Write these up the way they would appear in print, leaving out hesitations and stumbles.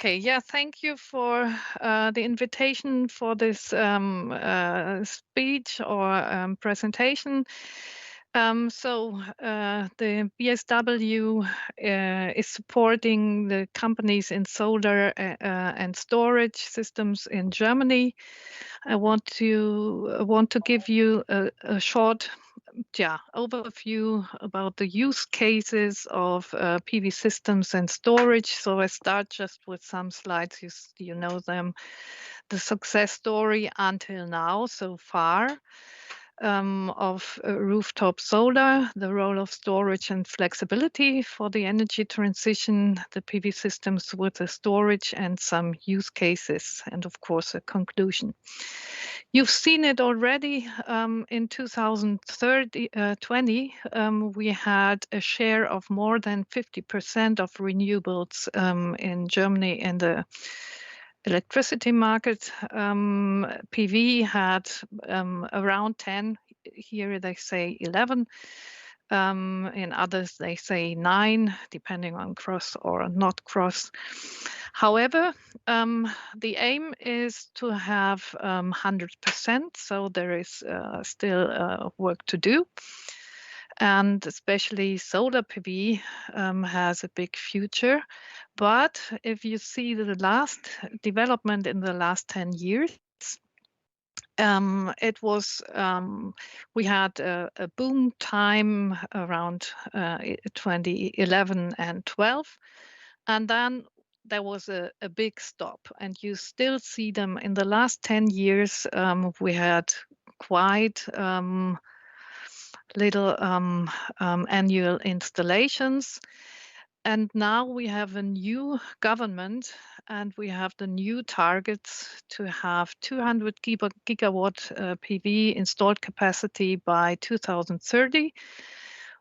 Okay, yeah, thank you for the invitation for this speech or presentation. The BSW is supporting the companies in solar and storage systems in Germany. I want to give you a short overview about the use cases of PV systems and storage. So I start just with some slides. You know them, the success story until now so far of rooftop solar, the role of storage and flexibility for the energy transition, the PV systems with the storage and some use cases, and of course a conclusion. You've seen it already in 2020. We had a share of more than 50% of renewables in Germany in the electricity market. PV had around 10. Here they say 11. In others, they say 9, depending on cross or not cross. However, the aim is to have 100%, so there is still work to do. And especially solar PV has a big future. But if you see the last development in the last 10 years, it was we had a boom time around 2011 and 12, and then there was a big stop, and you still see them in the last 10 years. We had quite little annual installations. And now we have a new government and we have the new targets to have 200 gigawatt PV installed capacity by 2030,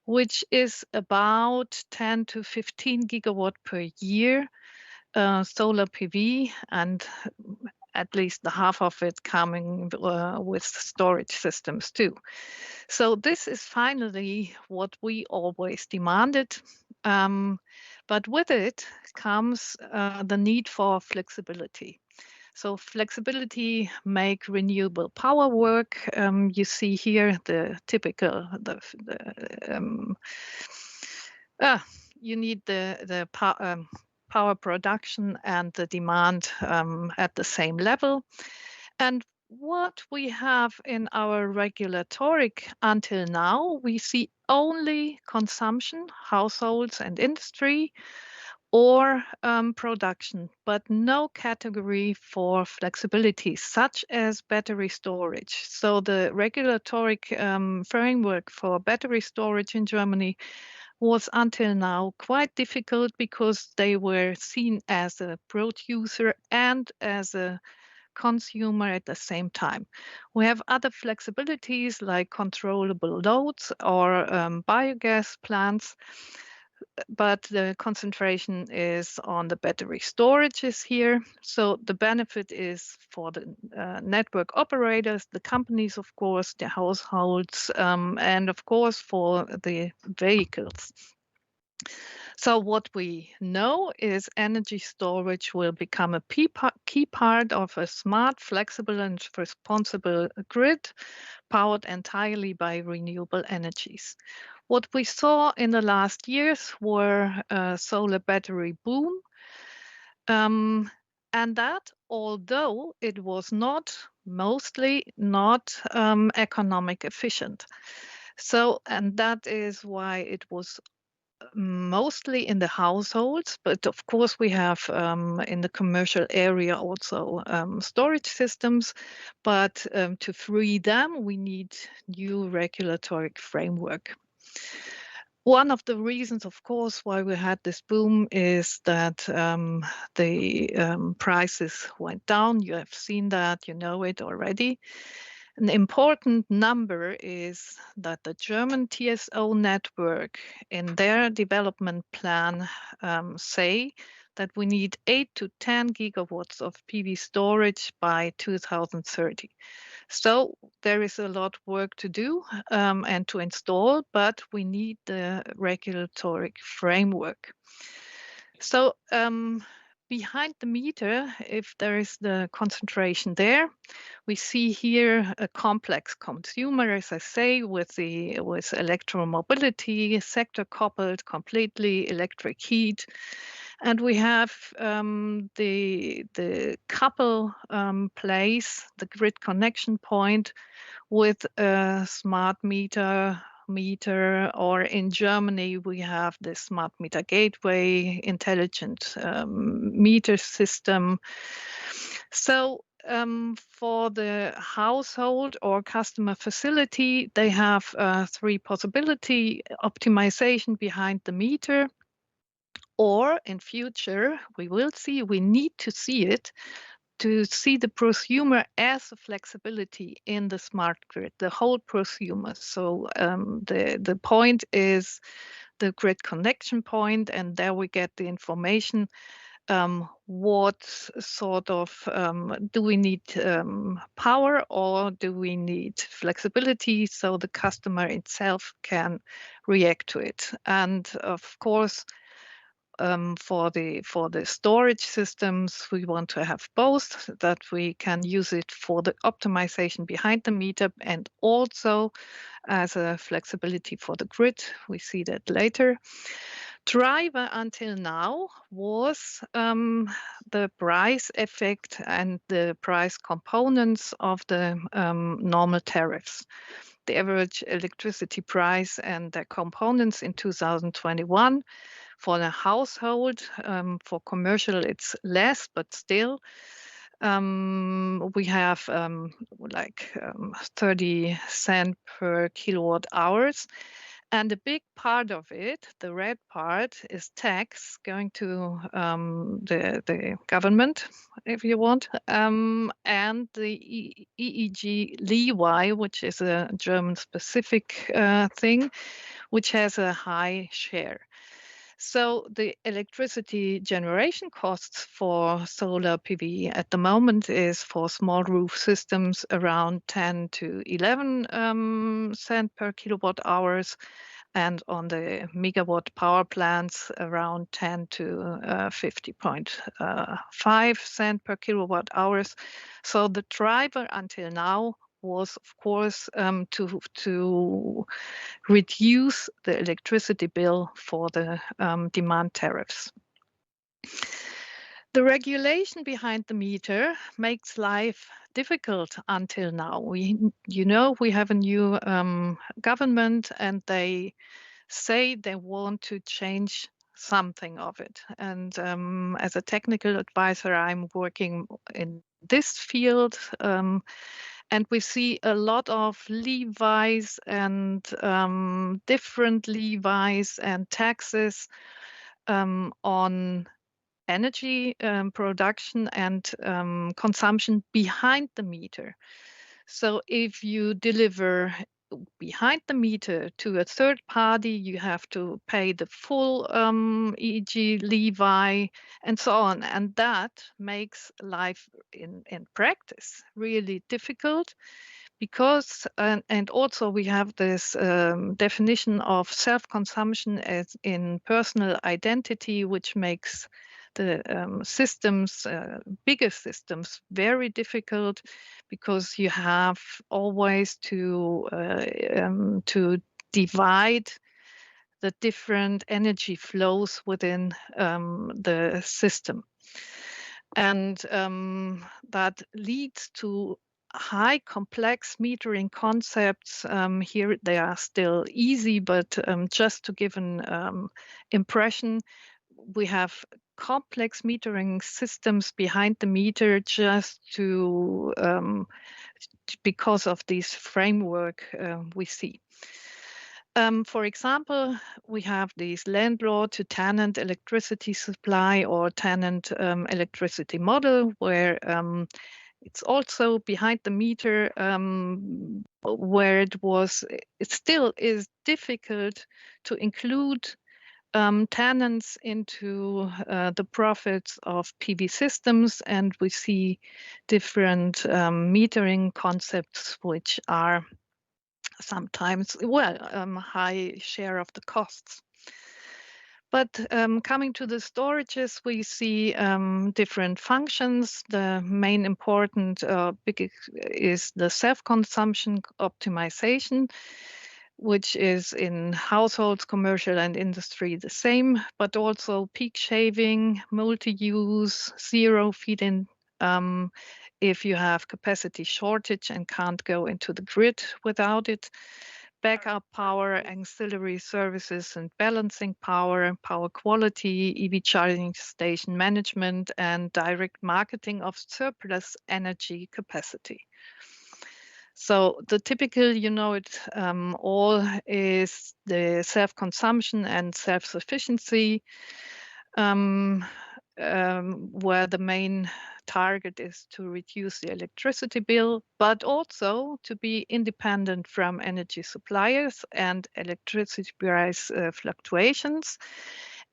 which is about 10 to 15 gigawatt per year solar PV, and at least the half of it coming with storage systems too. So this is finally what we always demanded. But with it comes the need for flexibility. So flexibility make renewable power work. You see here the typical, you need the power production and the demand at the same level. And what we have in our regulatory until now, we see only consumption, households and industry, or production, but no category for flexibility, such as battery storage. So the regulatory framework for battery storage in Germany was until now quite difficult because they were seen as a producer and as a consumer at the same time. We have other flexibilities like controllable loads or biogas plants, but the concentration is on the battery storages here. So the benefit is for the network operators, the companies, of course, the households, and of course for the vehicles. So what we know is energy storage will become a key part of a smart, flexible and responsible grid powered entirely by renewable energies. What we saw in the last years were a solar battery boom, and that although it was mostly not economic efficient. So, and that is why it was mostly in the households, but of course we have in the commercial area also storage systems, but to free them we need new regulatory framework. One of the reasons, of course, why we had this boom is that the prices went down. You have seen that, you know it already. An important number is that the German TSO network in their development plan say that we need 8 to 10 gigawatts of PV storage by 2030. So there is a lot of work to do and to install, but we need the regulatory framework. So behind the meter, if there is the concentration there, we see here a complex consumer, as I say, with electromobility, sector coupled, completely electric heat. And we have the couple place, the grid connection point, with a smart meter, or in Germany we have the smart meter gateway, intelligent meter system. So for the household or customer facility, they have three possibility: optimization behind the meter, or in future we need to see it, to see the prosumer as a flexibility in the smart grid, the whole prosumer. So the point is the grid connection point, and there we get the information. What sort of do we need power, or do we need flexibility, so the customer itself can react to it? And of course, for the storage systems, we want to have both, that we can use it for the optimization behind the meter and also as a flexibility for the grid. We see that later. Driver until now was the price effect and the price components of the normal tariffs. The average electricity price and the components in 2021 for the household. For commercial, it's less, but still, we have like 30 cents per kilowatt hours. And a big part of it, the red part, is tax going to the government, if you want, and the EEG Levi, which is a German-specific thing, which has a high share. So the electricity generation costs for solar PV at the moment is, for small roof systems, around 10 to 11 cent per kilowatt hours, and on the megawatt power plants around 10 to 50.5 cent per kilowatt hours. So the driver until now was, of course, to reduce the electricity bill for the demand tariffs. The regulation behind the meter makes life difficult until now. We have a new government, and they say they want to change something of it. And as a technical advisor, I'm working in this field. And we see a lot of levies and different levies and taxes on energy production and consumption behind the meter. So if you deliver behind the meter to a third party, you have to pay the full EEG levy and so on. And that makes life in practice really difficult, because, and also we have this definition of self-consumption as in personal identity, which makes the systems, bigger systems, very difficult, because you have always to divide the different energy flows within the system. And that leads to high complex metering concepts. Here they are still easy, but just to give an impression, we have complex metering systems behind the meter just to because of this framework we see. For example, we have this landlord to tenant electricity supply or tenant electricity model, where it's also behind the meter, where it still is difficult to include tenants into the profits of PV systems, and we see different metering concepts which are sometimes high share of the costs. But coming to the storages, we see different functions. The main important big is the self-consumption optimization, which is in households, commercial, and industry the same, but also peak shaving, multi-use, zero feed-in. If you have capacity shortage and can't go into the grid without it, backup power, ancillary services and balancing power, power quality, EV charging station management, and direct marketing of surplus energy capacity. So the typical, you know it all, is the self-consumption and self-sufficiency, where the main target is to reduce the electricity bill, but also to be independent from energy suppliers and electricity price fluctuations.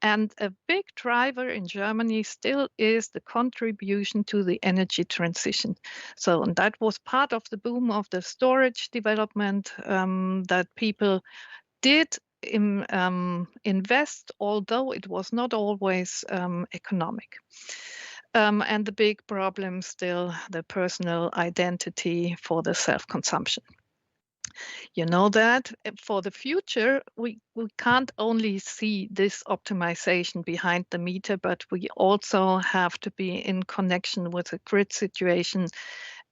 And a big driver in Germany still is the contribution to the energy transition. So, and that was part of the boom of the storage development, that people did invest, although it was not always economic. And the big problem still the personal identity for the self-consumption. You know that for the future, we can't only see this optimization behind the meter, but we also have to be in connection with the grid situation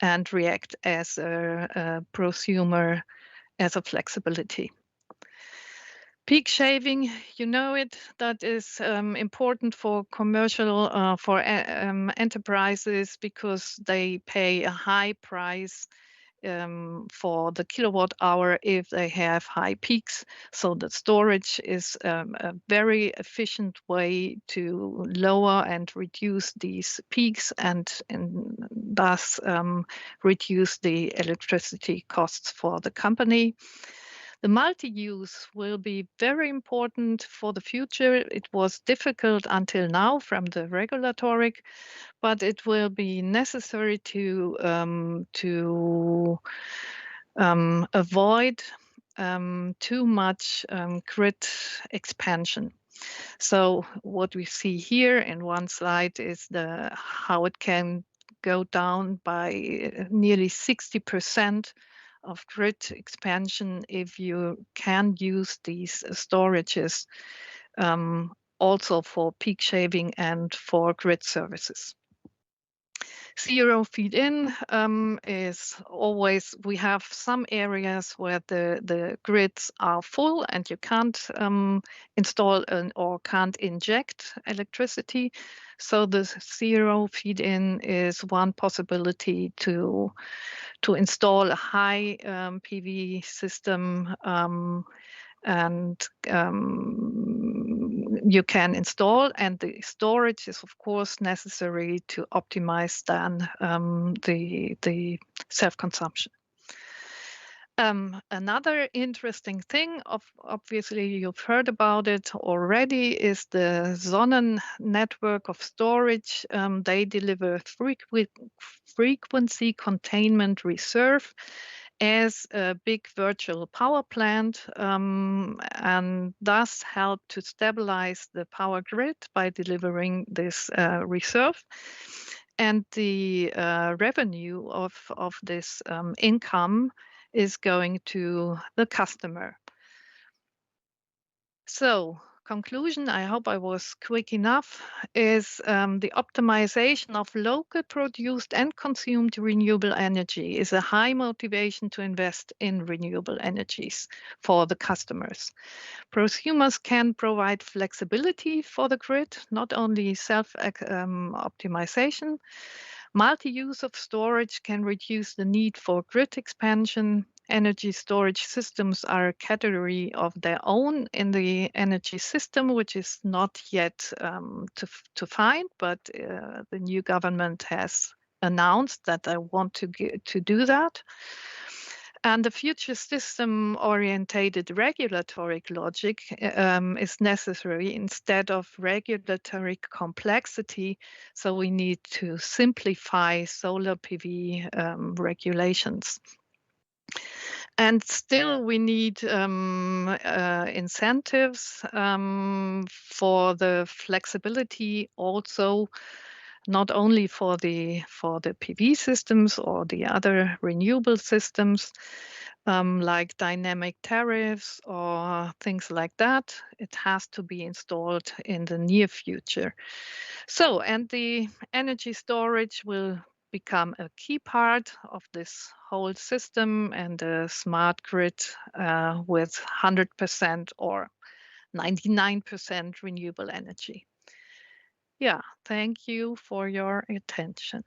and react as a prosumer, as a flexibility. Peak shaving, you know it, that is important for commercial, for enterprises, because they pay a high price for the kilowatt hour if they have high peaks. So the storage is a very efficient way to lower and reduce these peaks and thus reduce the electricity costs for the company. The multi-use will be very important for the future. It was difficult until now from the regulatory, but it will be necessary to avoid too much grid expansion. So what we see here in one slide is how it can go down by nearly 60% of grid expansion if you can use these storages also for peak shaving and for grid services. Zero feed-in is always, we have some areas where the grids are full and you can't install or can't inject electricity. So the zero feed-in is one possibility to install a high PV system, and you can install, and the storage is of course necessary to optimize then the self-consumption. Another interesting thing, obviously you've heard about it already, is the Sonnen network of storage. They deliver frequency containment reserve as a big virtual power plant, and thus help to stabilize the power grid by delivering this reserve. And the revenue of this income is going to the customer. So, conclusion, I hope I was quick enough, is the optimization of local produced and consumed renewable energy is a high motivation to invest in renewable energies for the customers. Prosumers can provide flexibility for the grid, not only self-optimization. Multi-use of storage can reduce the need for grid expansion. Energy storage systems are a category of their own in the energy system, which is not yet to find, but the new government has announced that they want to do that. And the future system-oriented regulatory logic is necessary instead of regulatory complexity. So we need to simplify solar PV regulations. And still, we need incentives for the flexibility also, not only for the PV systems or the other renewable systems, like dynamic tariffs or things like that. It has to be installed in the near future. So, and the energy storage will become a key part of this whole system and a smart grid with 100% or 99% renewable energy. Yeah, thank you for your attention.